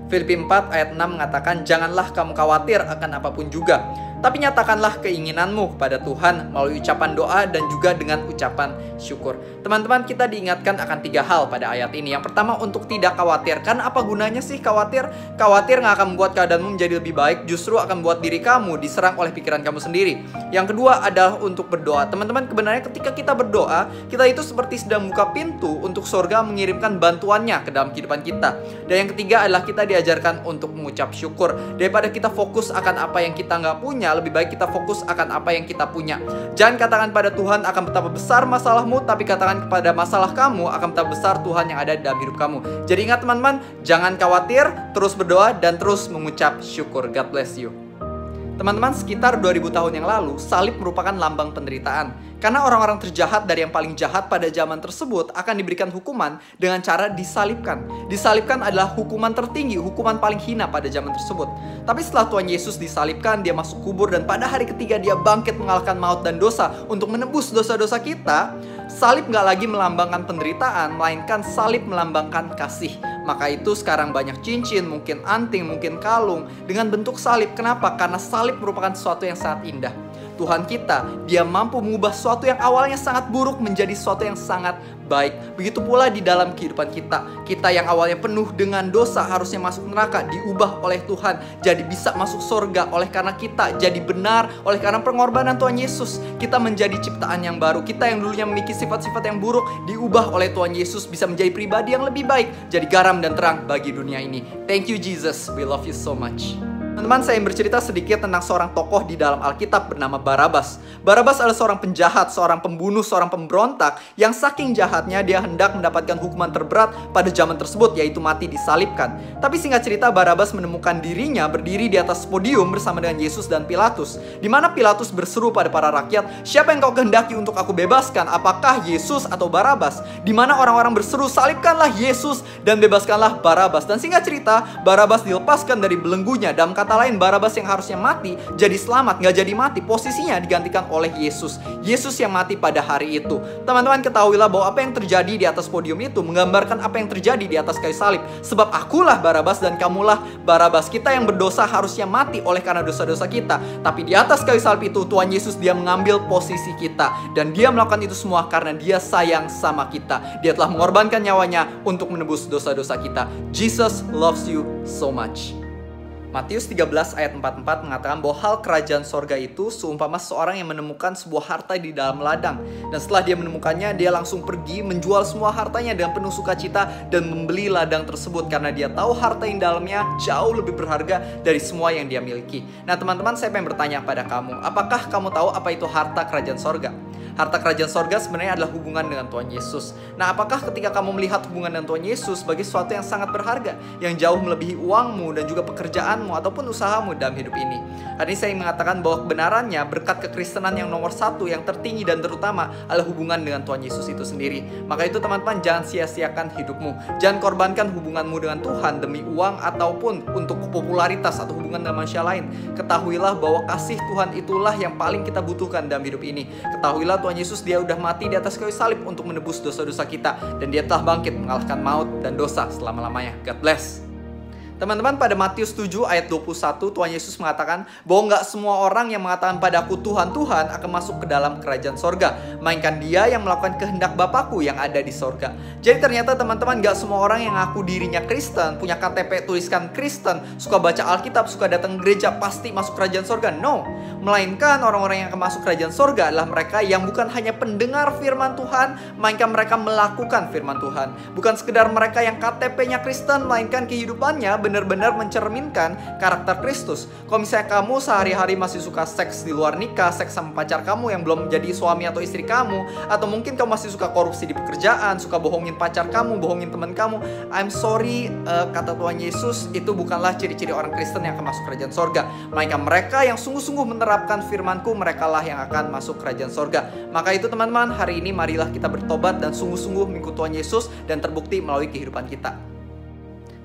Filipi 4 ayat 6 mengatakan, janganlah kamu khawatir akan apapun juga, tapi nyatakanlah keinginanmu kepada Tuhan melalui ucapan doa dan juga dengan ucapan syukur. Teman-teman, kita diingatkan akan 3 hal pada ayat ini. Yang pertama, untuk tidak khawatir. Karena apa gunanya sih khawatir? Khawatir nggak akan membuat keadaanmu menjadi lebih baik, justru akan membuat diri kamu diserang oleh pikiran kamu sendiri. Yang kedua adalah untuk berdoa. Teman-teman, kebenarannya ketika kita berdoa, kita itu seperti sedang buka pintu untuk surga mengirimkan bantuannya ke dalam kehidupan kita. Dan yang ketiga adalah kita diajarkan untuk mengucap syukur. Daripada kita fokus akan apa yang kita nggak punya, lebih baik kita fokus akan apa yang kita punya. Jangan katakan pada Tuhan akan betapa besar masalahmu, tapi katakan kepada masalah kamu akan betapa besar Tuhan yang ada dalam hidup kamu. Jadi ingat teman-teman, jangan khawatir, terus berdoa dan terus mengucap syukur. God bless you. Teman-teman, sekitar 2000 tahun yang lalu, salib merupakan lambang penderitaan. Karena orang-orang terjahat dari yang paling jahat pada zaman tersebut akan diberikan hukuman dengan cara disalibkan. Disalibkan adalah hukuman tertinggi, hukuman paling hina pada zaman tersebut. Tapi setelah Tuhan Yesus disalibkan, dia masuk kubur dan pada hari ketiga dia bangkit mengalahkan maut dan dosa untuk menebus dosa-dosa kita. Salib nggak lagi melambangkan penderitaan, melainkan salib melambangkan kasih. Maka itu sekarang banyak cincin, mungkin anting, mungkin kalung dengan bentuk salib. Kenapa? Karena salib merupakan sesuatu yang sangat indah. Tuhan kita, dia mampu mengubah sesuatu yang awalnya sangat buruk menjadi sesuatu yang sangat baik. Begitu pula di dalam kehidupan kita. Kita yang awalnya penuh dengan dosa, harusnya masuk neraka, diubah oleh Tuhan jadi bisa masuk surga. Oleh karena kita jadi benar, oleh karena pengorbanan Tuhan Yesus, kita menjadi ciptaan yang baru. Kita yang dulunya memiliki sifat-sifat yang buruk, diubah oleh Tuhan Yesus bisa menjadi pribadi yang lebih baik, jadi garam dan terang bagi dunia ini. Thank you Jesus, we love you so much. Teman-teman, saya ingin bercerita sedikit tentang seorang tokoh di dalam Alkitab bernama Barabas. Barabas adalah seorang penjahat, seorang pembunuh, seorang pemberontak yang saking jahatnya dia hendak mendapatkan hukuman terberat pada zaman tersebut, yaitu mati disalibkan. Tapi singkat cerita, Barabas menemukan dirinya berdiri di atas podium bersama dengan Yesus dan Pilatus, di mana Pilatus berseru pada para rakyat, siapa yang kau kehendaki untuk aku bebaskan? Apakah Yesus atau Barabas? Di mana orang-orang berseru, salibkanlah Yesus dan bebaskanlah Barabas. Dan singkat cerita, Barabas dilepaskan dari belenggunya. Dalam kata lain, Barabas yang harusnya mati jadi selamat, nggak jadi mati. Posisinya digantikan oleh Yesus. Yesus yang mati pada hari itu. Teman-teman, ketahuilah bahwa apa yang terjadi di atas podium itu menggambarkan apa yang terjadi di atas kayu salib. Sebab akulah Barabas dan kamulah Barabas. Kita yang berdosa harusnya mati oleh karena dosa-dosa kita. Tapi di atas kayu salib itu Tuhan Yesus dia mengambil posisi kita. Dan dia melakukan itu semua karena dia sayang sama kita. Dia telah mengorbankan nyawanya untuk menebus dosa-dosa kita. Jesus loves you so much. Matius 13 ayat 44 mengatakan bahwa hal kerajaan sorga itu seumpama seorang yang menemukan sebuah harta di dalam ladang. Dan setelah dia menemukannya, dia langsung pergi menjual semua hartanya dengan penuh sukacita dan membeli ladang tersebut. Karena dia tahu harta yang dalamnya jauh lebih berharga dari semua yang dia miliki. Nah teman-teman, saya pengen bertanya pada kamu, apakah kamu tahu apa itu harta kerajaan sorga? Harta kerajaan sorga sebenarnya adalah hubungan dengan Tuhan Yesus. Nah, apakah ketika kamu melihat hubungan dengan Tuhan Yesus sebagai sesuatu yang sangat berharga, yang jauh melebihi uangmu dan juga pekerjaanmu ataupun usahamu dalam hidup ini? Hari ini saya ingin mengatakan bahwa kebenarannya berkat kekristenan yang nomor satu, yang tertinggi dan terutama adalah hubungan dengan Tuhan Yesus itu sendiri. Maka itu teman-teman, jangan sia-siakan hidupmu. Jangan korbankan hubunganmu dengan Tuhan demi uang ataupun untuk popularitas atau hubungan dengan manusia lain. Ketahuilah bahwa kasih Tuhan itulah yang paling kita butuhkan dalam hidup ini. Ketahuilah Tuhan Yesus dia udah mati di atas kayu salib untuk menebus dosa-dosa kita. Dan dia telah bangkit mengalahkan maut dan dosa selama-lamanya. God bless. Teman-teman, pada Matius 7 ayat 21 Tuhan Yesus mengatakan bahwa nggak semua orang yang mengatakan padaku Tuhan, Tuhan akan masuk ke dalam kerajaan sorga, melainkan dia yang melakukan kehendak Bapakku yang ada di sorga. Jadi ternyata teman-teman, nggak semua orang yang ngaku dirinya Kristen, punya KTP tuliskan Kristen, suka baca Alkitab, suka datang gereja pasti masuk kerajaan sorga. No, melainkan orang-orang yang akan masuk kerajaan sorga adalah mereka yang bukan hanya pendengar firman Tuhan, melainkan mereka melakukan firman Tuhan. Bukan sekedar mereka yang KTP-nya Kristen, melainkan kehidupannya benar-benar mencerminkan karakter Kristus. Kalau misalnya kamu sehari-hari masih suka seks di luar nikah, seks sama pacar kamu yang belum menjadi suami atau istri kamu, atau mungkin kamu masih suka korupsi di pekerjaan, suka bohongin pacar kamu, bohongin teman kamu, I'm sorry, kata Tuhan Yesus, itu bukanlah ciri-ciri orang Kristen yang akan masuk kerajaan sorga. Melainkan mereka yang sungguh-sungguh menerapkan firman-Ku, merekalah yang akan masuk kerajaan sorga. Maka itu teman-teman, hari ini marilah kita bertobat dan sungguh-sungguh mengikut Tuhan Yesus dan terbukti melalui kehidupan kita.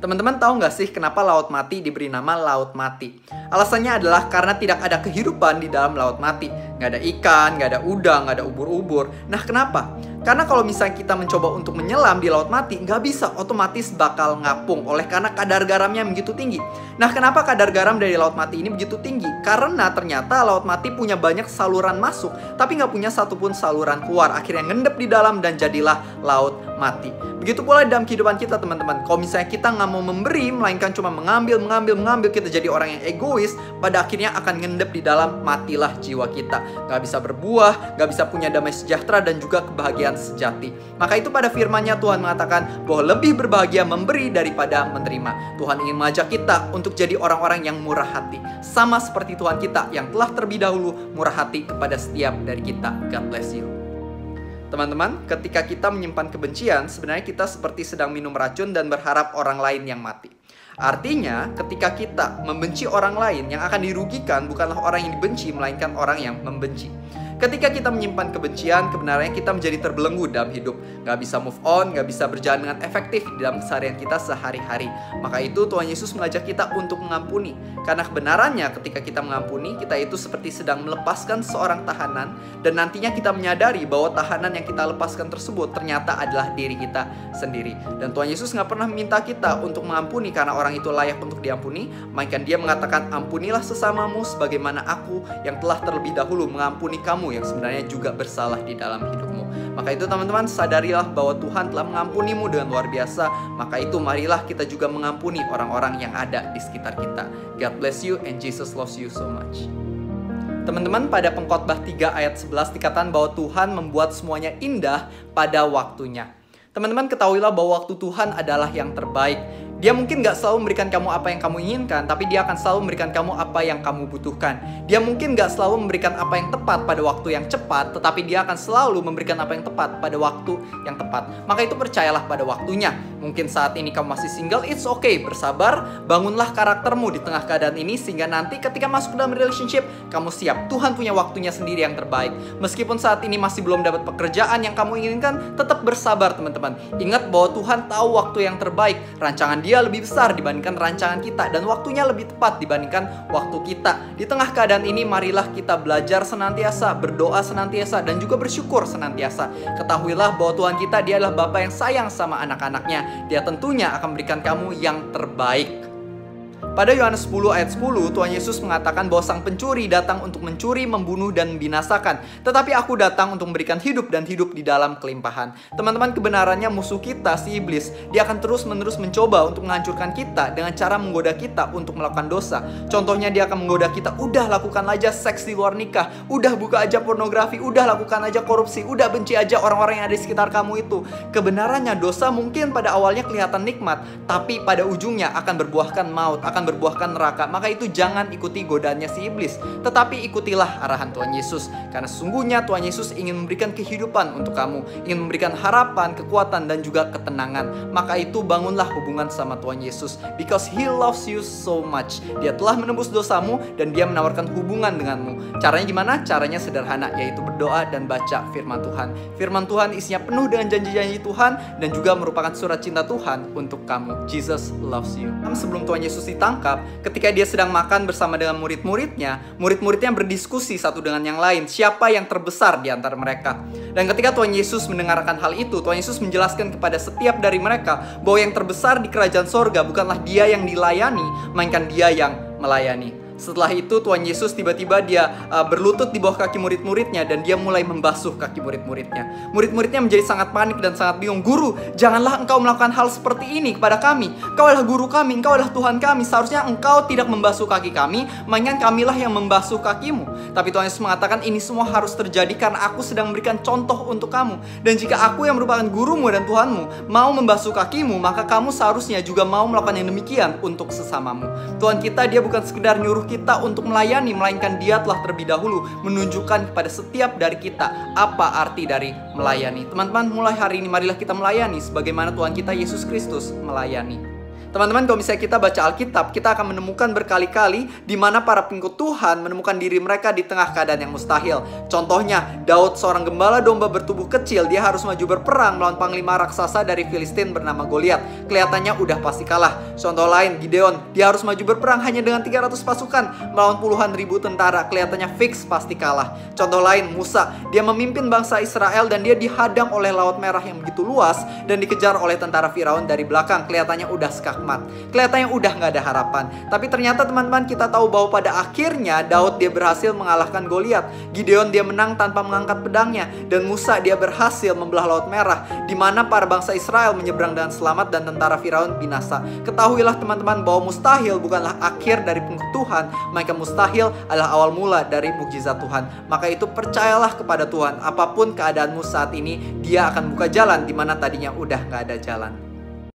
Teman-teman tahu nggak sih kenapa laut mati diberi nama laut mati? Alasannya adalah karena tidak ada kehidupan di dalam laut mati. Nggak ada ikan, nggak ada udang, nggak ada ubur-ubur. Nah kenapa? Karena kalau misalnya kita mencoba untuk menyelam di laut mati, nggak bisa, otomatis bakal ngapung oleh karena kadar garamnya begitu tinggi. Nah, kenapa kadar garam dari laut mati ini begitu tinggi? Karena ternyata laut mati punya banyak saluran masuk, tapi nggak punya satupun saluran keluar. Akhirnya ngendep di dalam dan jadilah laut mati. Begitu pula dalam kehidupan kita, teman-teman. Kalau misalnya kita nggak mau memberi, melainkan cuma mengambil, kita jadi orang yang egois, pada akhirnya akan ngendep di dalam, matilah jiwa kita. Nggak bisa berbuah, nggak bisa punya damai sejahtera dan juga kebahagiaan sejati. Maka itu pada firman-Nya Tuhan mengatakan bahwa lebih berbahagia memberi daripada menerima. Tuhan ingin mengajak kita untuk jadi orang-orang yang murah hati, sama seperti Tuhan kita yang telah terlebih dahulu murah hati kepada setiap dari kita. God bless you. Teman-teman, ketika kita menyimpan kebencian, sebenarnya kita seperti sedang minum racun dan berharap orang lain yang mati. Artinya, ketika kita membenci orang lain, yang akan dirugikan bukanlah orang yang dibenci, melainkan orang yang membenci. Ketika kita menyimpan kebencian, kebenarannya kita menjadi terbelenggu dalam hidup. Gak bisa move on, gak bisa berjalan dengan efektif di dalam keseharian kita sehari-hari. Maka itu Tuhan Yesus mengajak kita untuk mengampuni. Karena kebenarannya ketika kita mengampuni, kita itu seperti sedang melepaskan seorang tahanan. Dan nantinya kita menyadari bahwa tahanan yang kita lepaskan tersebut ternyata adalah diri kita sendiri. Dan Tuhan Yesus gak pernah meminta kita untuk mengampuni karena orang itu layak untuk diampuni. Melainkan Dia mengatakan, ampunilah sesamamu sebagaimana aku yang telah terlebih dahulu mengampuni kamu yang sebenarnya juga bersalah di dalam hidupmu. Maka itu teman-teman, sadarilah bahwa Tuhan telah mengampunimu dengan luar biasa. Maka itu marilah kita juga mengampuni orang-orang yang ada di sekitar kita. God bless you and Jesus loves you so much. Teman-teman, pada Pengkhotbah 3 ayat 11 dikatakan bahwa Tuhan membuat semuanya indah pada waktunya. Teman-teman, ketahuilah bahwa waktu Tuhan adalah yang terbaik. Dia mungkin gak selalu memberikan kamu apa yang kamu inginkan, tapi Dia akan selalu memberikan kamu apa yang kamu butuhkan. Dia mungkin gak selalu memberikan apa yang tepat pada waktu yang cepat, tetapi Dia akan selalu memberikan apa yang tepat pada waktu yang tepat. Maka itu percayalah pada waktunya. Mungkin saat ini kamu masih single, it's okay, bersabar, bangunlah karaktermu di tengah keadaan ini, sehingga nanti ketika masuk dalam relationship, kamu siap. Tuhan punya waktunya sendiri yang terbaik. Meskipun saat ini masih belum dapat pekerjaan yang kamu inginkan, tetap bersabar teman-teman. Ingat bahwa Tuhan tahu waktu yang terbaik. Rancangan Dia lebih besar dibandingkan rancangan kita, dan waktunya lebih tepat dibandingkan waktu kita. Di tengah keadaan ini, marilah kita belajar senantiasa, berdoa senantiasa, dan juga bersyukur senantiasa. Ketahuilah bahwa Tuhan kita, Dia adalah Bapa yang sayang sama anak-anaknya. Dia tentunya akan memberikan kamu yang terbaik. Pada Yohanes 10 ayat 10, Tuhan Yesus mengatakan bahwa sang pencuri datang untuk mencuri, membunuh, dan membinasakan. Tetapi aku datang untuk memberikan hidup dan hidup di dalam kelimpahan. Teman-teman, kebenarannya musuh kita, si iblis, dia akan terus-menerus mencoba untuk menghancurkan kita dengan cara menggoda kita untuk melakukan dosa. Contohnya, dia akan menggoda kita, udah lakukan aja seks di luar nikah, udah buka aja pornografi, udah lakukan aja korupsi, udah benci aja orang-orang yang ada di sekitar kamu itu. Kebenarannya, dosa mungkin pada awalnya kelihatan nikmat, tapi pada ujungnya akan berbuahkan maut, akan berbuahkan neraka. Maka itu jangan ikuti godaannya si iblis, tetapi ikutilah arahan Tuhan Yesus. Karena sesungguhnya Tuhan Yesus ingin memberikan kehidupan untuk kamu, ingin memberikan harapan, kekuatan, dan juga ketenangan. Maka itu bangunlah hubungan sama Tuhan Yesus, because He loves you so much. Dia telah menembus dosamu dan Dia menawarkan hubungan denganmu. Caranya gimana? Caranya sederhana, yaitu berdoa dan baca firman Tuhan. Firman Tuhan isinya penuh dengan janji-janji Tuhan dan juga merupakan surat cinta Tuhan untuk kamu. Jesus loves you. Sebelum Tuhan Yesus ditangkap, ketika Dia sedang makan bersama dengan murid-muridnya, murid-muridnya berdiskusi satu dengan yang lain, siapa yang terbesar di antara mereka. Dan ketika Tuhan Yesus mendengarkan hal itu, Tuhan Yesus menjelaskan kepada setiap dari mereka bahwa yang terbesar di kerajaan sorga bukanlah dia yang dilayani, melainkan dia yang melayani. Setelah itu Tuhan Yesus tiba-tiba Dia berlutut di bawah kaki murid-muridnya dan Dia mulai membasuh kaki murid-muridnya. Murid-muridnya menjadi sangat panik dan sangat bingung. Guru, janganlah Engkau melakukan hal seperti ini kepada kami. Engkau adalah guru kami, Engkau adalah Tuhan kami. Seharusnya Engkau tidak membasuh kaki kami, melainkan kamilah yang membasuh kakimu. Tapi Tuhan Yesus mengatakan ini semua harus terjadi karena aku sedang memberikan contoh untuk kamu. Dan jika aku yang merupakan gurumu dan Tuhanmu mau membasuh kakimu, maka kamu seharusnya juga mau melakukan yang demikian untuk sesamamu. Tuhan kita, Dia bukan sekedar nyuruh kita untuk melayani, melainkan Dia telah terlebih dahulu menunjukkan kepada setiap dari kita apa arti dari melayani. Teman-teman, mulai hari ini marilah kita melayani sebagaimana Tuhan kita Yesus Kristus melayani. Teman-teman, kalau misalnya kita baca Alkitab, kita akan menemukan berkali-kali di mana para pengikut Tuhan menemukan diri mereka di tengah keadaan yang mustahil. Contohnya, Daud, seorang gembala domba bertubuh kecil, dia harus maju berperang melawan panglima raksasa dari Filistin bernama Goliat. Kelihatannya udah pasti kalah. Contoh lain, Gideon, dia harus maju berperang hanya dengan 300 pasukan melawan puluhan ribu tentara. Kelihatannya fix pasti kalah. Contoh lain, Musa, dia memimpin bangsa Israel dan dia dihadang oleh Laut Merah yang begitu luas dan dikejar oleh tentara Firaun dari belakang. Kelihatannya udah skakmat. Kelihatannya udah nggak ada harapan. Tapi ternyata teman-teman, kita tahu bahwa pada akhirnya Daud dia berhasil mengalahkan Goliat. Gideon dia menang tanpa mengangkat pedangnya. Dan Musa dia berhasil membelah Laut Merah, di mana para bangsa Israel menyeberang dengan selamat dan tentara Firaun binasa. Ketahuilah teman-teman bahwa mustahil bukanlah akhir dari pengikut Tuhan, maka mustahil adalah awal mula dari mukjizat Tuhan. Maka itu percayalah kepada Tuhan. Apapun keadaanmu saat ini, Dia akan buka jalan di mana tadinya udah nggak ada jalan.